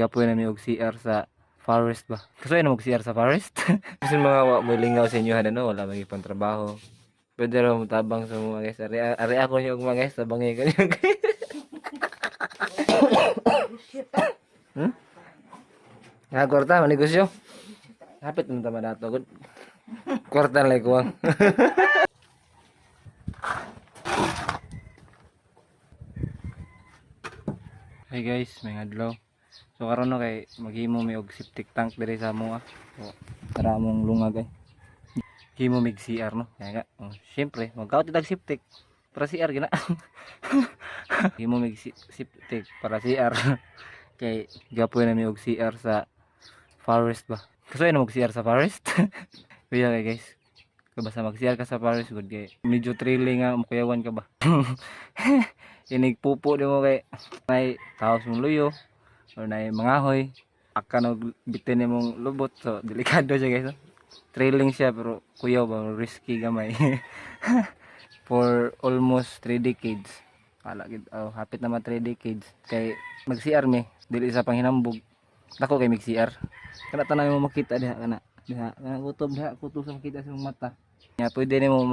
Gapoy na mi og CR sa forest ba. Kaso na mag CR sa forest. Kasi mga mo lingaw sa inyo ano, wala magipang trabaho. Pwede raw mo tabang sa mga guys. Ari ako niyo og mga guys, tabangi ko niyo. Hmm? Nga kwarta manegosyo. Hapit mo tama dato gud. Kwarta lang ko. Hey guys, may adlaw. So karon no kay maghimo mi og septic tank diri sa amo. So para mong lungag ay. Himo mig CR no. Kaya nga, syempre magkaot tag septic para CR gina. Himo mig septic para CR. Kay gapoy na mi og CR sa forest ba. Kaso na mag CR sa forest. Kuya kay guys. Basta mag CR ka sa forest good kay medyo thrilling nga mukuyawan ka ba. Inig pupo di mo kay may taos mong luyo or na mangahoy akan og bitin mong lubot so delikado siya guys. Thrilling siya pero kuyaw ba risky gamay. For almost 3 decades. Hapit naman 3 decades kay mag CR mi dili sa panghinambog. Dako kay mig CR. Kana tanan mo makita diha kana kutob diha kutob sa makita sa mata. Nya pwede nimo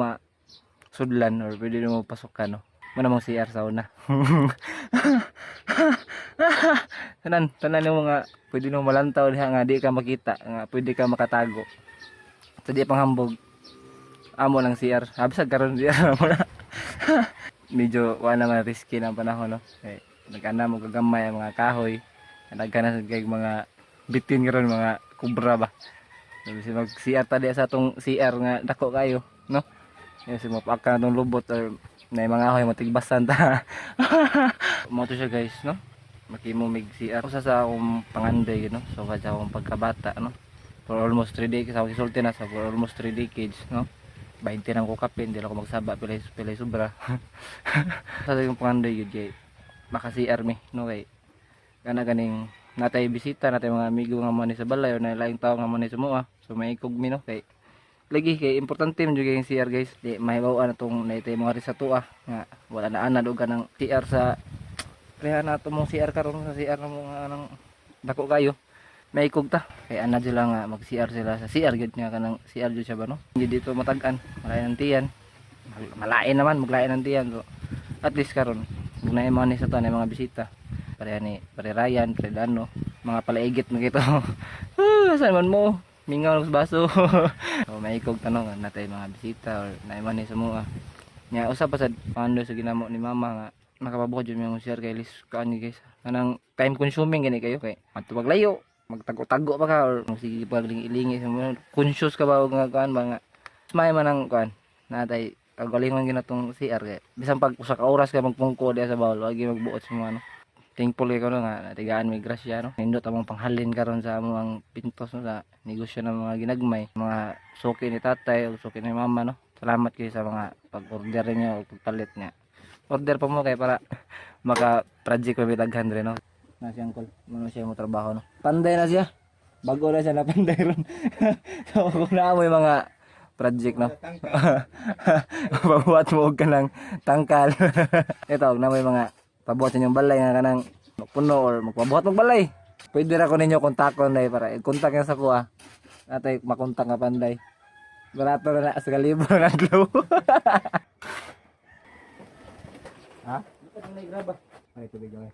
sudlan or pwede nimo pasukan no. Mana mong CR sa una. tanan yung mga pwede nung malantaw diha nga di ka makita nga pwede ka makatago. Sa di panghambog amo lang CR. Habisag karon CR mo na. Medyo wala man risky ng panahon no. Kay nagana mo gagamay ang mga kahoy. Nagana sa mga bitin karon mga kubra ba. Kasi mag CR ta di sa atong CR nga dako kayo no. Kasi mapaka na tong lubot or na mga ahoy matigbasan ta. Mo to siya guys no. Makimo mig CR usa sa akong panganday no. So sa akong pagkabata no. For almost 3 decades ako gisulti na sa for almost 3 decades no. 20 nang ko kapin di ako magsaba pilay sobra. Sa akong panganday gyud kay maka CR mi no kay kana ganing natay bisita natay mga amigo nga man sa balay o na laing tawo nga man sa mua. So maikog mi no kay lagi kay importante man jud yung CR guys. Di mahibaw-an atong naitay mga risatua nga wala na anad og kanang CR sa preha na ato mong CR karon sa CR na mga anang dako kayo. Maikog ta kay anad sila nga mag CR sila sa CR gud nga kanang CR jud siya ba no. Hindi dito matag-an malain ang tiyan. Malain naman maglain ang tiyan so at least karon kung naay mga ni sa to na mga bisita pareha ni pare Ryan, pare Dano, mga palaigit mo kito. Saan man mo? Mingaw ng baso. So maikog tanong natay mga bisita or naay man ni sa mua. Nya usa pa sad pando sa ginamo ni mama nga makapabuka jud mi share kay lis kaani guys. Kanang time consuming gani kayo kay matubag layo, magtago-tago pa ka or sige paglingi-lingi sa mo. Conscious ka ba og nga kan mga smay man ang kan natay kagalingon ginatong CR kay bisan pag usa ka oras ka magpungko diha sa bawol wagi magbuot sa mga ano. Thankful kay ko no nga natigaan may grasya no. Nindot among panghalin karon sa among pintos no, sa negosyo ng mga ginagmay, mga suki ni tatay o suki ni mama no. Salamat kayo sa mga pag-order niyo o pagpalit niya. Order pa mo kay para maka-project kami daghan rin no. Na siyang call, ano siya mo trabaho no. Panday na siya. Bago na siya na panday ron. So kung na mo yung mga project no. Pabuhat mo og kanang tangkal. Ito na mo yung mga pabuhat ninyong balay nga kanang puno or magpabuhat magbalay. Pwede ra ko ninyo kontakon dai para i-kontak niya sa kuha. Natay makontak nga panday. Barato na sa kalibo na adlaw. Ha? Ito nang graba. Ay tubig gamay.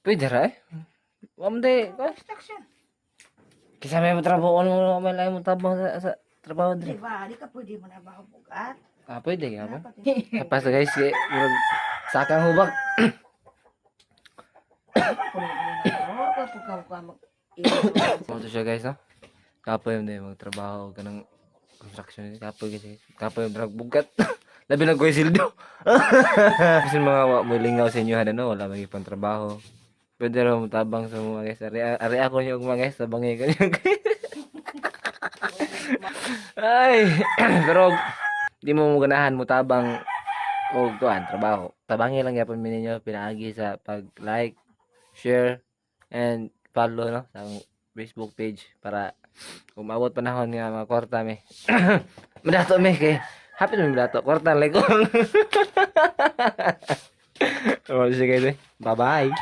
Pwede ra eh. Wamde ko. Kisa may trabaho mo may lain mo tabang sa trabaho diri. Diba, di ka pwede mo na ba bugat? Pwede ka ba? Tapos guys, sakang hubak. Ito siya guys no. Kapoy mo din magtrabaho kanang construction kapoy kasi. Kapoy drag bugat. Labi na ko sildo. Kasi mga mo lingaw sa inyo ano wala magipang trabaho. Pwede raw mutabang sa mga guys. Ari ako niyo mga guys, tabangi ko niyo guys. Ay, pero di mo ganahan mo tabang o kuan trabaho. Tabangi lang yapon mi ninyo pinaagi sa pag-like, share and follow no sa Facebook page para umabot panahon nga mga kwarta mi. Madato mi kay happy mi madato kwarta like ko. Oh, sige. Bye-bye.